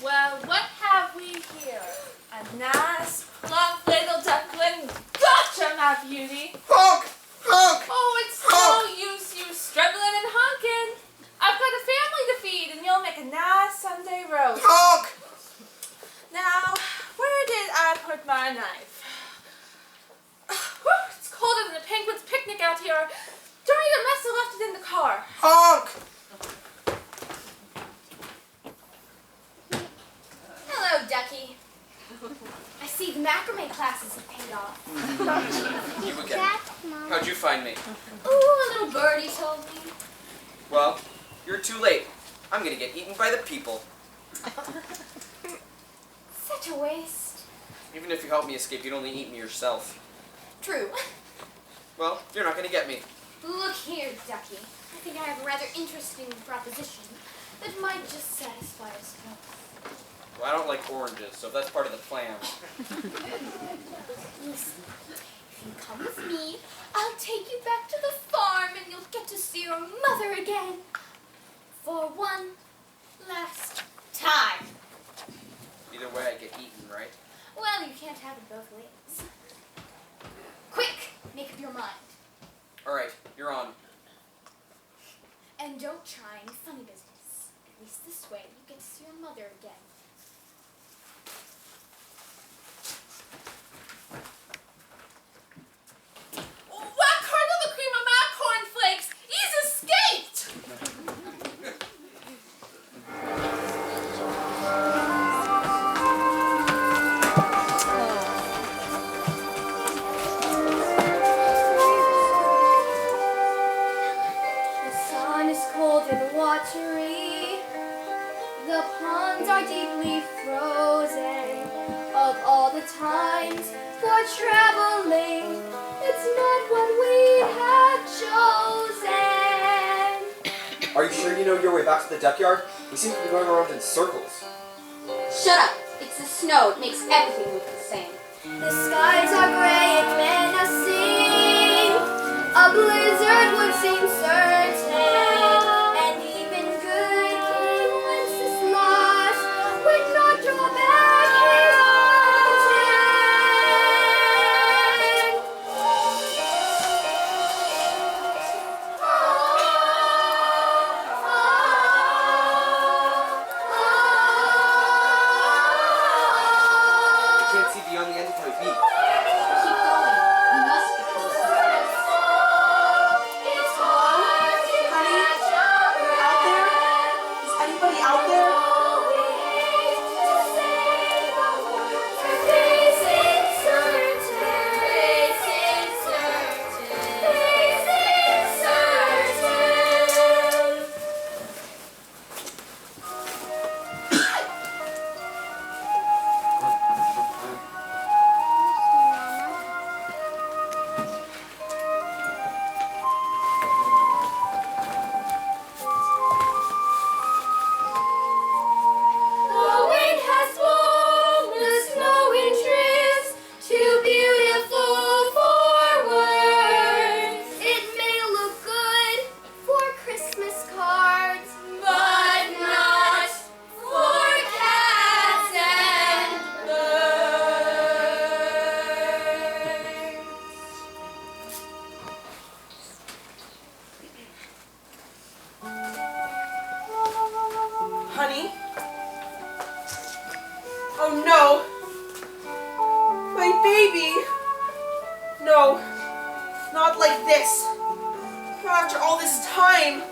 Well, what have we here? A nice, plump little duckling. Gotcha, my beauty. Honk! Honk! Oh, it's no use you struggling and honking. I've got a family to feed, and you'll make a nice Sunday roast. Honk! Now, where did I put my knife? Whew, it's colder than a penguin's picnic out here. Darn it, I must have left it in the car. Honk! Hello, Ducky. I see the macrame classes have paid off. You again. How'd you find me? Ooh, a little birdie told me. Well, you're too late. I'm gonna get eaten by the people. Such a waste. Even if you help me escape, you'd only eat me yourself. True. Well, you're not gonna get me. Look here, Ducky. I think I have a rather interesting proposition that might just satisfy us both. Well, I don't like oranges, so if that's part of the plan. Listen, if you come with me, I'll take you back to the farm and you'll get to see your mother again. For one last time. Either way, I get eaten, right? Well, you can't have it both ways. Quick, make up your mind. Alright, you're on. And don't try any funny business. At least this way you get to see your mother again. Whack her to the cream of my cornflakes! He's escaped! The sun is cold and watery. The ponds are deeply frozen. Of all the times for traveling, it's not what we had chosen. Are you sure you know your way back to the duck yard? We seem to be going around in circles. Shut up. It's the snow. It makes everything look the same. The skies are gray and menacing. A blizzard would seem certain. And even good King Wenceslas would not draw back his I can't see beyond the end of my beak. Keep going. You must be closer. It's hard to catch a Out there? Is anybody out there? to say the words. Facing certain. Facing certain. Facing certain. The wind has blown the snow in drifts, too beautiful for words. It may look good for Christmas cards, but not for cats and birds. Honey? Oh no! My baby! No, not like this. Not after all this time.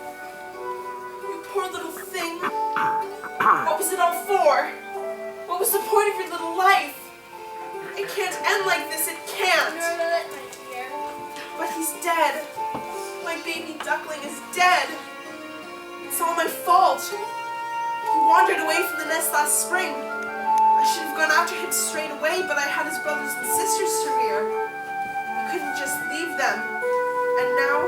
You poor little thing. What was it all for? What was the point of your little life? It can't end like this, it can't. But he's dead. My baby duckling is dead. It's all my fault. He wandered away from the nest last spring. I should have gone after him straight away, but I had his brothers and sisters to rear. I couldn't just leave them. And now,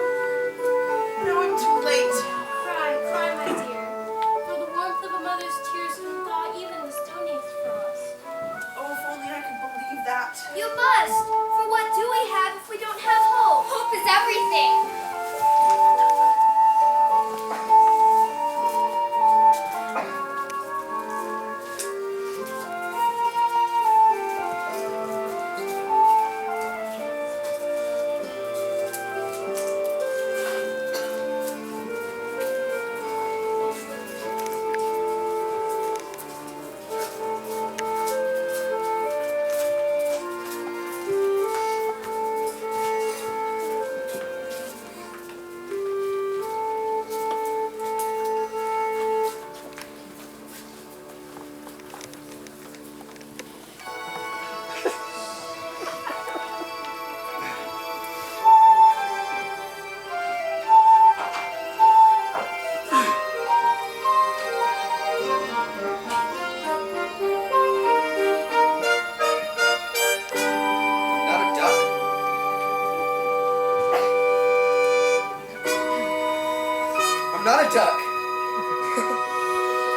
I'm not a duck.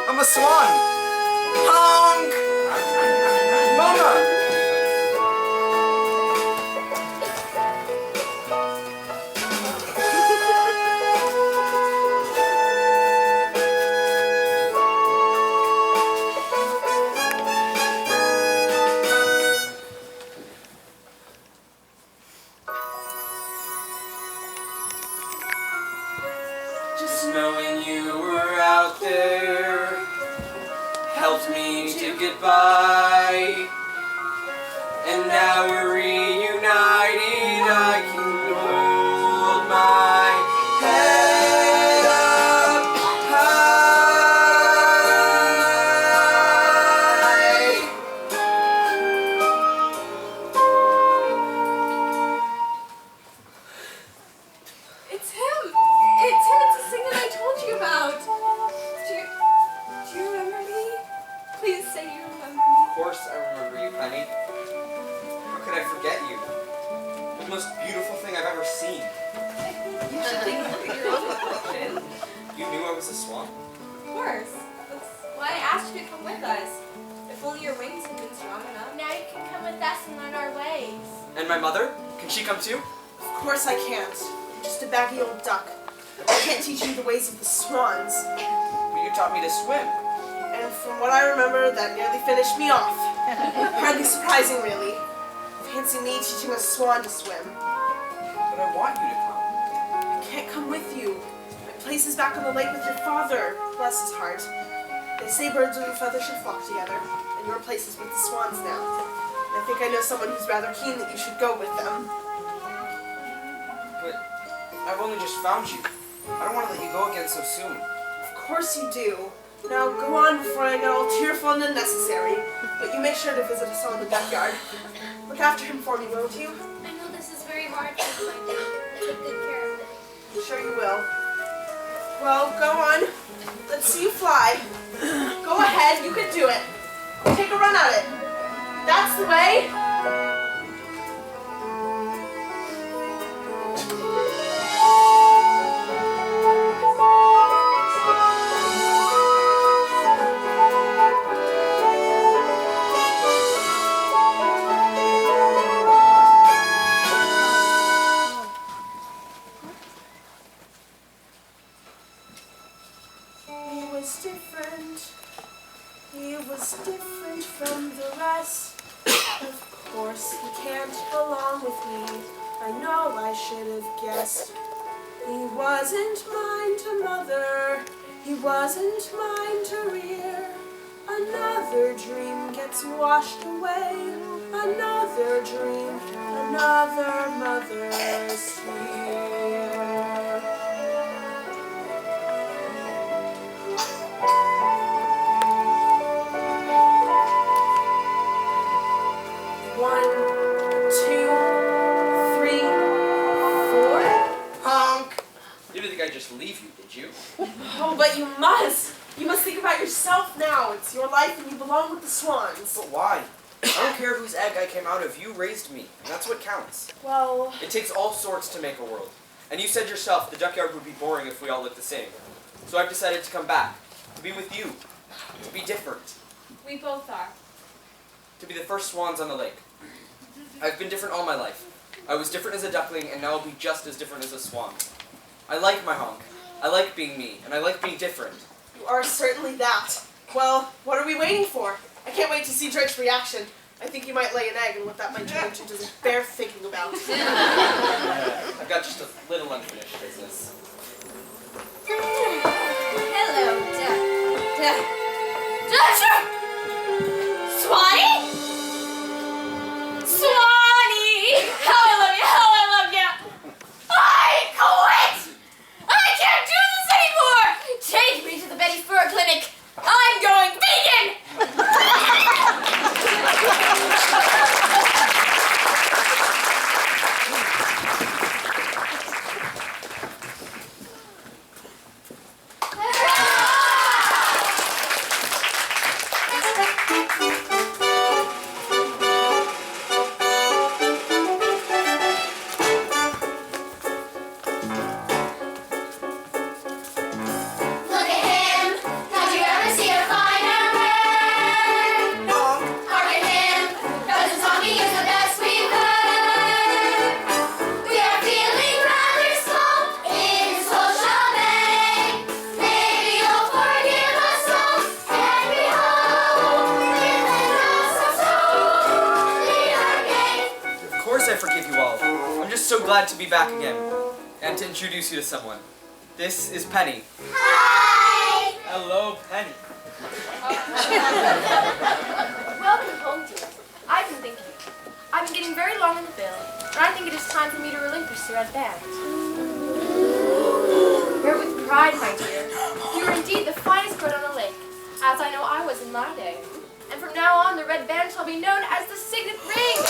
I'm a swan. Honk! Mama! Just knowing you were out there helped me to get by. And now we're reunited, I can hold my head up high. It's him! It's him! It's the thing that I told you about! Do you remember me? Please say you remember me. Of course I remember you, honey. How could I forget you? The most beautiful thing I've ever seen. You should think of your own reflection. You knew I was a swan? Of course. That's why I asked you to come with us. If only your wings had been strong enough. Now you can come with us and learn our ways. And my mother? Can she come too? Of course I can't. You're just a baggy old duck. I can't teach you the ways of the swans. But you taught me to swim. And from what I remember, that nearly finished me off. Hardly surprising, really. Fancy me teaching a swan to swim. But I want you to come. I can't come with you. My place is back on the lake with your father. Bless his heart. They say birds of a feather should flock together, and your place is with the swans now. And I think I know someone who's rather keen that you should go with them. But I've only just found you. I don't want to let you go again so soon. Of course you do. Now go on before I get all tearful and unnecessary. But you make sure to visit us all in the backyard. Look after him for me, won't you? I know this is very hard for you, my dear. Take good care of it. I'm sure you will. Well, go on. Let's see you fly. Go ahead, you can do it. Take a run at it. That's the way. He was different from the rest. Of course, he can't belong with me. I know I should have guessed. He wasn't mine to mother. He wasn't mine to rear. Another dream gets washed away. Another dream, another mother's tear. 1, 2, 3, 4. Honk! You didn't think I'd just leave you, did you? Oh, but you must. You must think about yourself now. It's your life and you belong with the swans. But why? I don't care whose egg I came out of. You raised me, and that's what counts. Well, It takes all sorts to make a world. And you said yourself the duckyard would be boring if we all looked the same. So I've decided to come back, to be with you, to be different, We both are. to be the first swans on the lake. I've been different all my life. I was different as a duckling, and now I'll be just as different as a swan. I like my honk. I like being me, and I like being different. you are certainly that. Well, what are we waiting for? I can't wait to see Drake's reaction. I think you might lay an egg, and what that might turn into doesn't bear thinking about. I've got just a little unfinished business. Hello, Dasher! Swanee? Swanee! How I love you, how I love you! I quit! I can't do this anymore! Take me to the Betty Fur Clinic! I'm going vegan! glad to be back again and to introduce you to someone. This is Penny. Hi! Hello, Penny. Welcome home, dear. I've been thinking. I've been getting very long in the bill, and I think it is time for me to relinquish the red band. Wear it with pride, my dear. You are indeed the finest bird on the lake, as I know I was in my day. And from now on, the red band shall be known as the signet ring.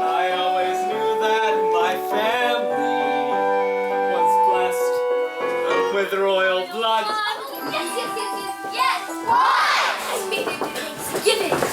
I always knew that my family was blessed with royal blood. Yes! What? I made it to Thanksgiving.